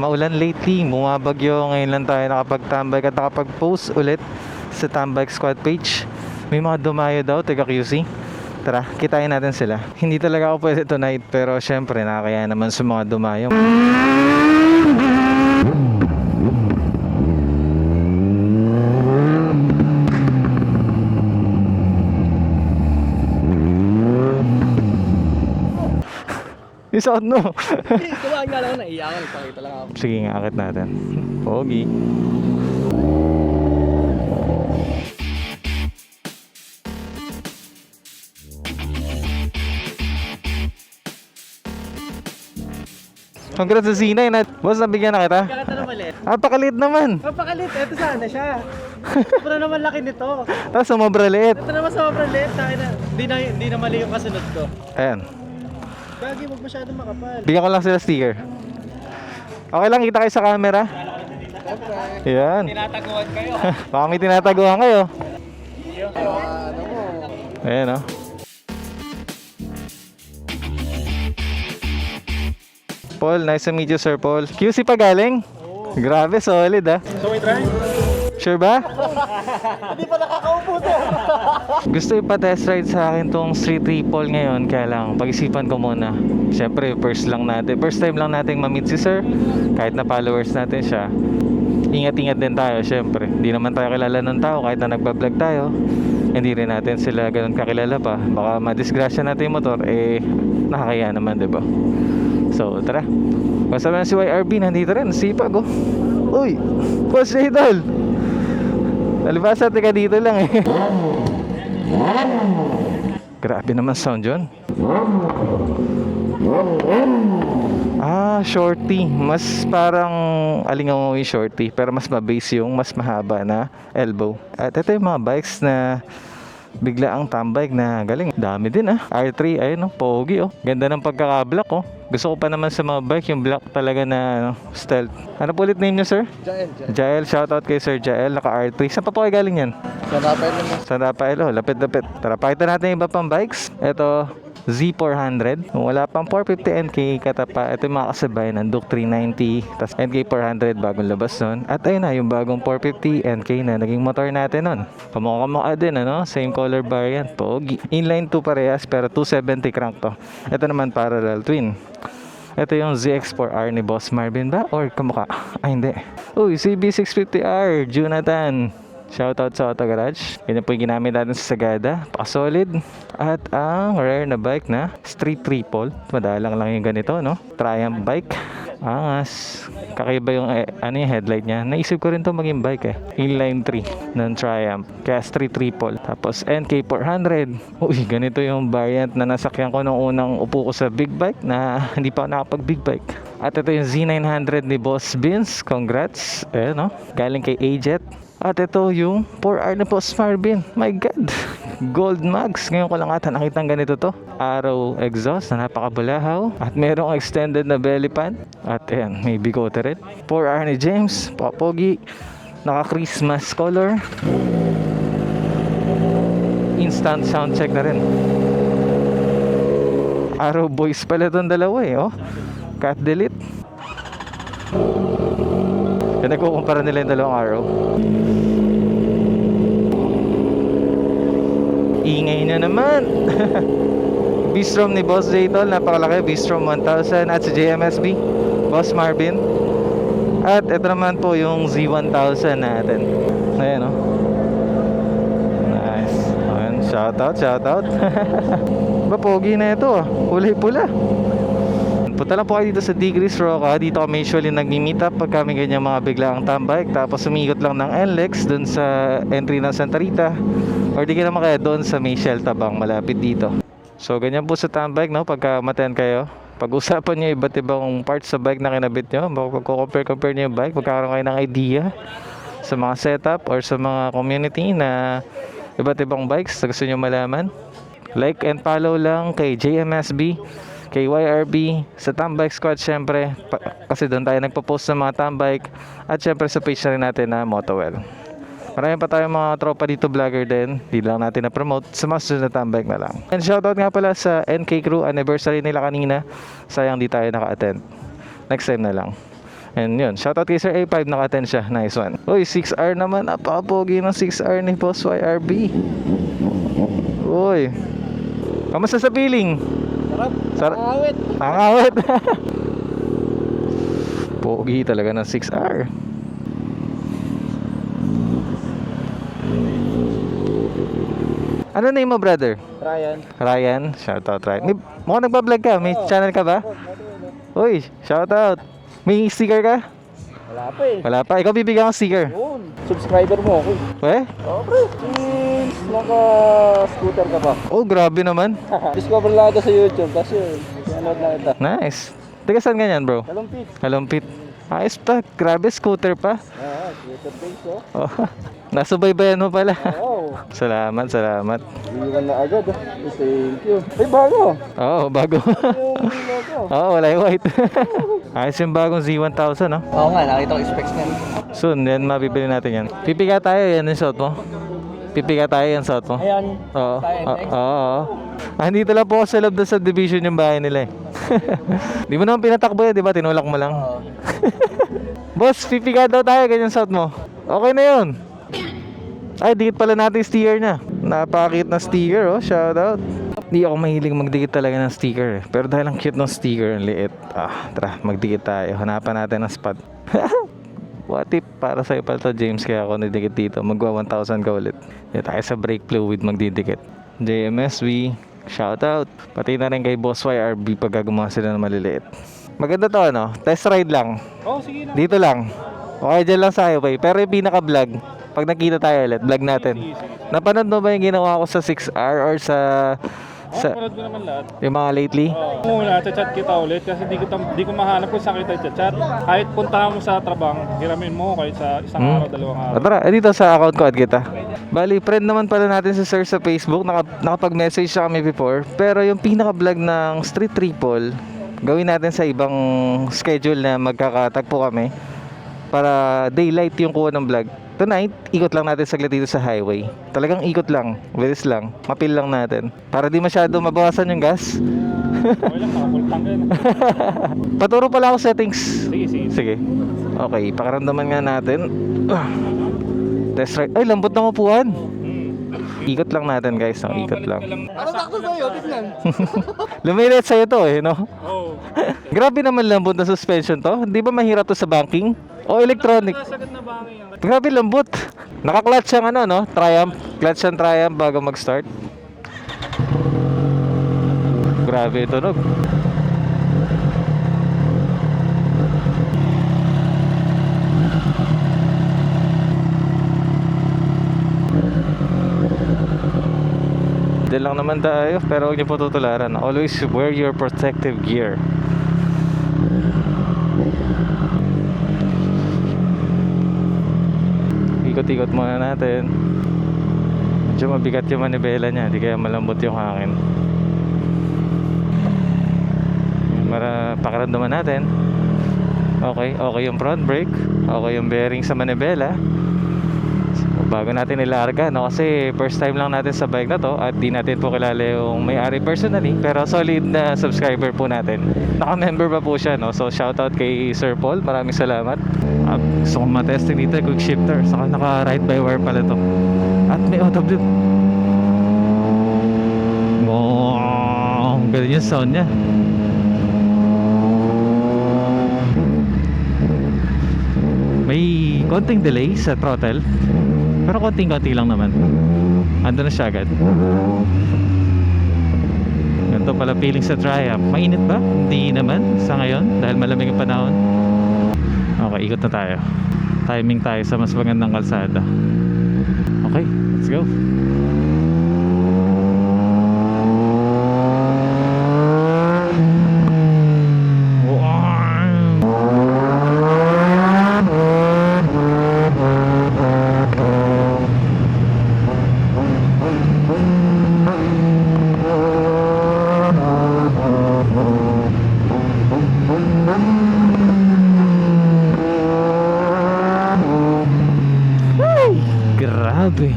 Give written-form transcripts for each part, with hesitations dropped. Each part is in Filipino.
Maulan lately, bumabagyo. Ngayon lang tayo nakapag-tambike at nakapag-post ulit sa Tambike Squad page. May mga dumayo daw, taga QC. Tara, kitain natin sila. Hindi talaga ako pwede tonight, pero syempre nakakaya naman sa mga dumayo. Isuot no. Tumaan nga lang, naiyakan. Pakita lang ako. Sige nga, akit natin. Pogi. Congrats sa Sinay na. Boss, nabigyan na kita. Kaya na maliit. Pakalit naman. Mapakalit, eto sana siya. Sobrang naman laki nito. Tapos sumobra liit. Ito naman sobrang liit. Hindi na mali yung kasunod ko. Ayan. Gagi, huwag masyadong makapal. Bigyan ko lang sila sticker. Okay lang, kita kayo sa camera. Ayan. Tinataguan kayo. Baka may tinataguan kayo. Ano mo? Ayan o. Paul, nice to meet you, Sir Paul. QC pa galing? Grabe, solid ah. So we try? Sure ba? Hindi pa nakakaupo to. Gusto ipa-test ride sa akin tong Street Triple ngayon, kaya lang pag-isipan ko muna. Siyempre, first time lang nating ma-meet si Sir. Kahit na followers natin siya, ingat-ingat din tayo, siyempre. Hindi naman tayo kilala ng tao kahit na nagbablog tayo. Hindi rin natin sila ganun kakilala pa. Baka madisgrasya natin yung motor, nakakaya naman, diba? So, tara. Kasama si YRB, nandito rin, sipag oh. Uy, Boss Idol. Nalibasa, tika dito lang eh. Grabe naman sound yun. Shorty. Mas parang alingaw mo yung shorty, pero mas mabase yung mas mahaba na elbow. At ito yung mga bikes na bigla ang tambike na galing. Dami din R3, ayun pogi Ganda ng pagkaka-black Gusto ko pa naman sa mga bike yung black talaga na stealth. Ano po ulit name niyo, sir? Jael. Shoutout kay Sir Jael, naka R3. Saan pa po kayo galing yan? San Rafael. Lapit-lapit. Tara, pakita natin yung iba pang bikes. Ito, Z400. Wala pang 450 NK katapa. Ito yung mga kasabay ng Duke 390. Tapos NK 400 bagong labas nun. At ayun na yung bagong 450 NK na naging motor natin nun. Kamukha din same color variant. Pogi. Inline 2 parehas pero 270 crank to. Ito naman parallel twin. Ito yung ZX4R ni Boss Marvin ba? Or kamukha? Hindi. Uy, CB650R Jonathan. Shoutout sa Auto Garage. Ganyan po yung ginamit natin sa Sagada. Paka-solid. At ang rare na bike na Street Triple. Madalang lang yung ganito, Triumph bike. Angas. Kakaiba yung, yung headlight niya. Naisip ko rin to maging bike Inline 3 ng Triumph. Kaya Street Triple. Tapos NK 400. Uy, ganito yung variant na nasakyan ko nung unang upo ko sa big bike na hindi pa ako nakapag big bike. At ito yung Z900 ni Boss Vince. Congrats. Galing kay Ajet. At ito yung 4R na Boss Marvin. My God. Gold mags. Ngayon ko lang ata nakita ganito to. Arrow exhaust na napakabulahaw. At merong extended na belly pan. At ayan, may bigote rin. 4R ni James. Pogi. Naka Christmas color. Instant sound check na rin. Arrow boys pala itong dalawa Cut delete. Yan, nagkukumpara nila yung dalawang arrow. Ingay na naman. V-Strom ni Boss J-Tol, napakalaki. V-Strom 1000 at sa JMSB Boss Marvin. At ito naman po yung Z1000 natin. Ayan nice. Ayan, shoutout. Pogi na ito kulay pula. Punta lang po kayo dito sa Digris Roca. Dito kami usually nagmi-meet up pag kami ganyan mga biglaang tambike. Tapos umikot lang ng NLEX doon sa entry ng Santa Rita. Or di ka naman kaya doon sa may Shell Tabang malapit dito. So ganyan po sa tambike pagka maten kayo. Pag-usapan nyo iba't ibang parts sa bike na kinabit nyo. Pag-compare nyo yung bike, magkakaroon kayo ng idea sa mga setup or sa mga community na iba't ibang bikes na gusto nyo malaman. Like and follow lang kay JMSB, kay YRB, sa Tambike Squad syempre, kasi doon tayo nagpo-post sa mga tambike, at syempre sa page na rin natin na Motowell. Marami pa tayong mga tropa dito vlogger din, hindi lang natin na-promote, sa mga susunod na tambike na lang. And shoutout nga pala sa NK Crew, anniversary nila kanina, sayang di tayo naka-attend, next time na lang. And yun, shoutout kay Sir A5, naka-10 siya. Nice one. Uy, 6R naman. Napaka-pogi ng 6R ni Boss YRB. Uy. Kamusta sa feeling? Sarap. Awit. Nakakawit. Pogi talaga ng 6R. Ano name mo, brother? Ryan. Ryan, shoutout Ryan. Mukhang nagpa-vlog ka, may channel ka ba? Uy, shoutout. May sticker ka? Wala pa eh. Wala pa, ikaw bibigyan ko sticker. Yun. Subscriber mo ako. Eh? Okay. Since naka-scooter ka pa. Oh, grabe naman. Discover lang ito sa YouTube. Kasi yun. Pinanood lang ito. Nice. Taga saan ganyan, bro? Kalumpit. Kalumpit. Ayos pa, grabe, scooter pa. Scooter base oh. Oh, nasubaybayan mo pala. Oo. Salamat, salamat. Iwan na agad oh. Thank you. Ay, bago. Oo, bago. Yung logo. Oo, wala yung white. Ayos yung bagong Z1000, no? Oo nga, nakita ko specs niyan. Soon, yan, mabibili natin yan. Pipiga tayo, yan yung suot mo. Pipiga tayo, yan suot mo. Ayan. Oo, Tayo, next. oo. Andito lang po ako sa loob ng subdivision yung bahay nila eh. Di mo naman pinatakbo yan, di ba? Tinulak mo lang. Oo. Boss, pipiga daw tayo, ganyan suot mo. Okay na yun. Ay, dikit pala natin yung sticker niya. Napakakit na sticker, oh. Shoutout. Hindi ako mahilig magdikit talaga ng sticker eh. Pero dahil ang cute ng sticker, ang liit. Tara, magdikit tayo. Hanapan natin ang spot. What if para sa'yo pala to, James, kaya ako nidikit dito. Magwa 1,000 ka ulit. Dito tayo sa brake fluid magdidikit. JMSV, shoutout. Pati na rin kay Boss YRB pag gumawa sila ng maliliit. Maganda to, ano? Test ride lang. Oh, sige na. Dito lang. Okay, dyan lang sa highway. Pero yung pinaka-vlog, pag nakita tayo ulit, vlog natin. Napanood mo ba yung ginawa ko sa 6R or sa Panood ko naman lahat. yung mga lately? Oo, chat kita ulit kasi di ko mahanap kung saan kita chat. Kahit puntahan mo sa trabang, hiramin mo kahit sa isang araw, dalawang araw. Tara, dito sa account ko, add kita. Bali, friend naman pala natin si Sir sa Facebook. Nakapag-message siya kami before. Pero yung pinaka-vlog ng Street Triple, gawin natin sa ibang schedule na magkakatagpo kami. Para daylight yung kuha ng vlog. Tonight, ikot lang natin saglit dito sa highway. Talagang ikot lang, bilis lang, mapil lang natin. Para di masyado mabawasan yung gas. Okay lang, naka-full tank yan. Paturo pala ako settings. Sige, sige. Sige. Okay, pakaramdaman nga natin. Test ride. Ay, lambot ng upuan. Ikot lang natin, guys. Ikot lang. Parang sakto sa'yo, tignan. Lumilit sa'yo to eh, no? Oo. Grabe naman lambot na suspension to. Di ba mahirap to sa banking? O electronic? Sagot na ba ang Grabe lambot. Naka-clutch ang ano, no? Triumph. Clutch ang Triumph bago mag-start. Grabe ito, no? Diyan lang naman tayo, pero huwag niyo po tutularan. Always wear your protective gear. Ikot-ikot muna natin. Medyo mabigat yung manibela niya, di kaya malambot yung hangin. Pakiramdaman natin. Okay yung front brake. Okay yung bearing sa manibela. Bago natin ilarga, no? Kasi first time lang natin sa bike na to at di natin po kilala yung may-ari personally, pero solid na subscriber po natin. Naka-member pa po siya, no? So shoutout kay Sir Paul, maraming salamat. Gusto kong matesting dito, quick shifter, saka naka-ride by wire pala to. At may auto blip. Wow, ganun yung sound niya. May konting delay sa throttle, pero konting-konti lang naman. Ando na siya agad. Ganito pala feeling sa Triumph. Mainit ba? Hindi naman sa ngayon dahil malamig ang panahon. Okay, ikot na tayo. Timing tayo sa mas magandang kalsada. Okay, let's go. Grabe.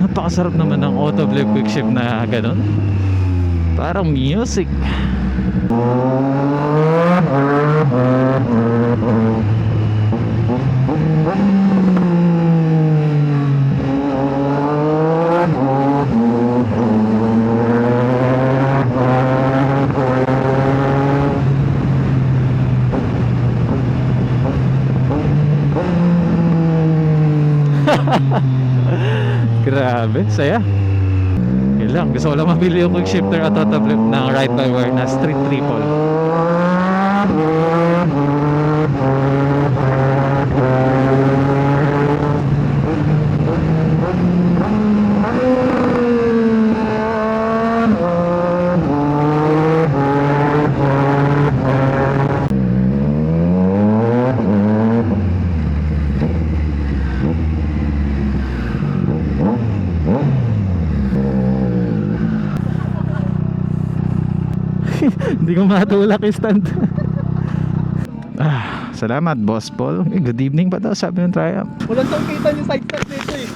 Napakasarap naman ng auto blip quick shift na ganun. Parang music. Grabe, saya. Yun lang, gusto ko lang mabili yung quick shifter at auto flip ng ride by wire na street triple. Hindi ko matulak yung stand. Salamat Boss Paul. Good evening pa daw, sabi ng Triumph. Walang tong kita yung side stand dito eh.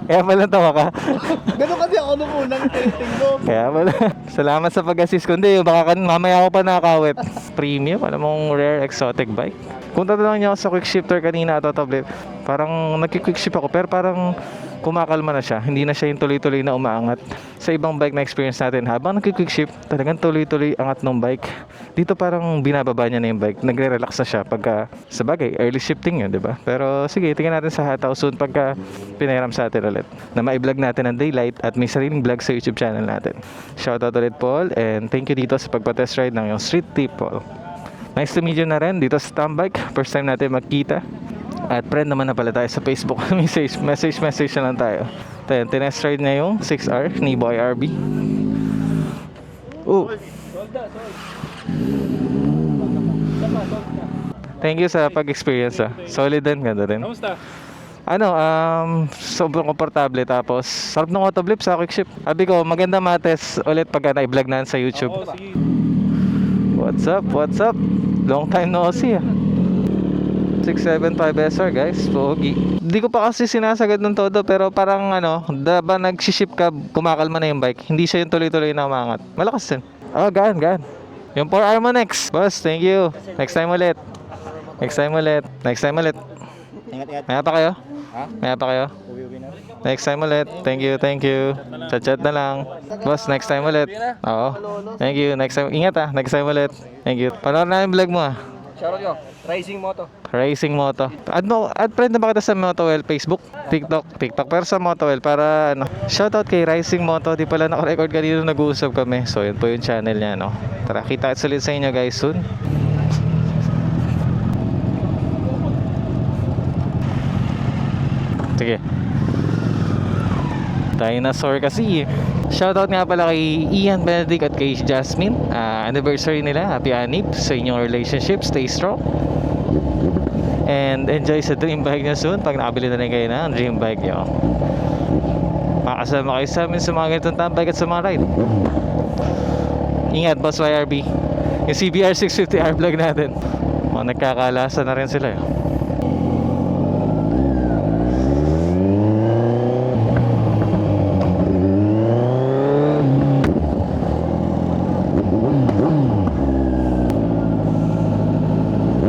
Kaya pala tawa ka. Ganun kasi ako nung unang testing ko. Kaya pala. Salamat sa pag-assist ko. Hindi, baka mamaya ako pa nakakawit. Premium, alam mong rare exotic bike. Kung tatanungin niyo ako sa quick shifter kanina at auto flip, parang nagki-quick shift ako pero parang kumakalma na siya. Hindi na siya yung tuloy-tuloy na umaangat. Sa ibang bike na experience natin, habang nagki-quick shift, talagang tuloy-tuloy angat ng bike. Dito parang binababa niya na yung bike. Nagre-relax na siya pagka, sa bagay, early shifting yun, di ba? Pero sige, tingnan natin sa hataw soon pagka pinahiram sa atin ulit. Na ma-vlog natin ang daylight at may sariling vlog sa YouTube channel natin. Shoutout ulit Paul and thank you dito sa pagpa-test ride ng yung Street Tip Paul. Nice to meet you na rin dito sa Tambike. First time natin magkita. At friend naman na pala tayo sa Facebook. message na lang tayo. Then, tinest ride na yung 6R ni Boy RB. Thank you sa pag-experience Solid din, ganda rin. Kamusta? Sobrang komportable tapos sarap ng auto flip sa quick shift. Sabi ko, maganda matest ulit pagka na-vlog na sa YouTube. Oo, sige. What's up? Long time no see 675 SR guys, pogi. Hindi ko pa kasi sinasagad ng todo pero parang ba nag-ship ka, kumakalma na yung bike. Hindi siya yung tuloy-tuloy na umangat. Malakas din. Gaan. Yung 4R mo next. Boss, thank you. Next time ulit. Ingat-ingat. Maya pa kayo? Ha? Maya pa kayo? Uwi-uwi na. Next time ulit. Thank you. Chat na lang. Boss, next time ulit. Oo. Thank you. Next time. Ingat next time ulit. Thank you. Panood na yung vlog mo Shoutout nyo. Racing Moto. Add friend na ba kita sa Motowell Facebook? TikTok. Pero sa Motowell para shoutout kay Rising Moto. Di pala naka-record kanina nag-uusap kami. So yun po yung channel niya Tara, kita ulit sa inyo guys soon. Sige. Dinosaur kasi Shoutout nga pala kay Ian Benedict at kay Jasmine. Anniversary nila. Happy anniv sa inyong relationship. Stay strong. And enjoy sa dream bike nyo soon. Pag nakabili na rin kayo ng dream bike nyo. Makasama kayo sa amin sa mga ganitong tambike at sa mga ride. Ingat, Boss YRB. Yung CBR 650R vlog natin. Nagkakalasa na rin sila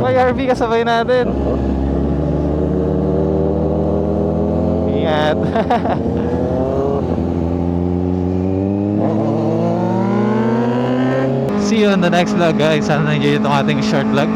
YRB kasabay natin. Ingat. See you on the next vlog guys. Sana na-enjoy itong ating short vlog.